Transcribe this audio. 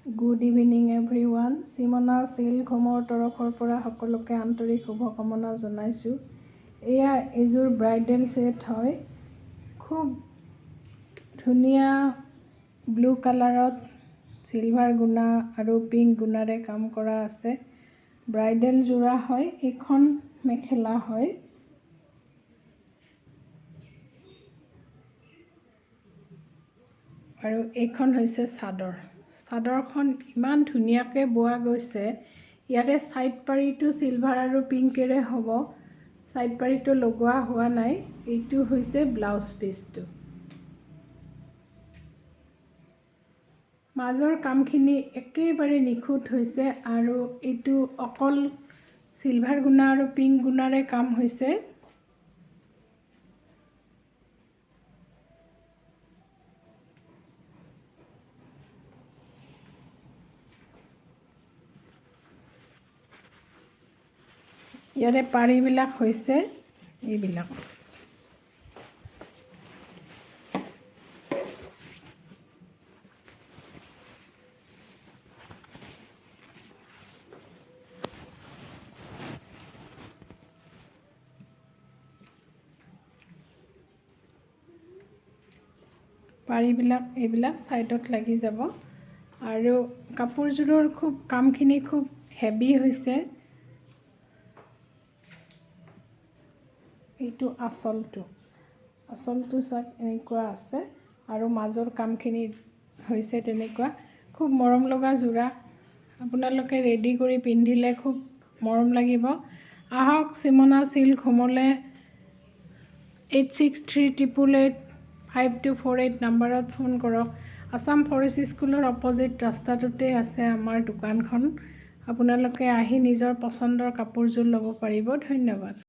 Good evening everyone. Simona silk হোমৰ তৰফৰ পৰা সকলোকে আন্তৰিক শুভকামনা জনাইছোঁ। এয়া এযোৰ ব্ৰাইডেল ছেট হয়। খুব ধুনীয়া ব্লু কালাৰত চিলভাৰ গুণা আৰু পিংক গুণাৰে কাম কৰা আছে। ব্ৰাইডেল যোৰা হয়। এইখন মেখেলা হয়। আৰু এইখন হৈছে চাদৰ। চাদৰখন ইমান ধুনীয়াকৈ বোৱা গৈছে। ইয়াৰে ছাইড পাৰিটো চিলভাৰ আৰু পিংকেৰে হ'ব। ছাইড পাৰিটো লগোৱা হোৱা নাই। এইটো হৈছে ব্লাউজ পিচটো। মাজৰ কামখিনি একেবাৰে নিখুঁত হৈছে আৰু এইটো অকল চিলভাৰ গুণা আৰু পিংক গুণাৰে কাম হৈছে। ইয়াৰে পাৰিবিলাক হৈছে এইবিলাক। পাৰিবিলাক এইবিলাক ছাইডত লাগি যাব আৰু কাপোৰযোৰৰ কামখিনি খুব হেভি হৈছে। এইটো আঁচলটো চাওক এনেকুৱা আছে আৰু মাজৰ কামখিনি হৈছে তেনেকুৱা। খুব মৰম লগা যোৰা। আপোনালোকে ৰেডি কৰি পিন্ধিলে খুব মৰম লাগিব। আহক চিমনা চিল্ক হোমলৈ। 8638885248 নাম্বাৰত ফোন কৰক। আছাম ফৰেষ্ট স্কুলৰ অপজিট ৰাস্তাটোতে আছে আমাৰ দোকানখন। আপোনালোকে আহি নিজৰ পচন্দৰ কাপোৰযোৰ ল'ব পাৰিব। ধন্যবাদ।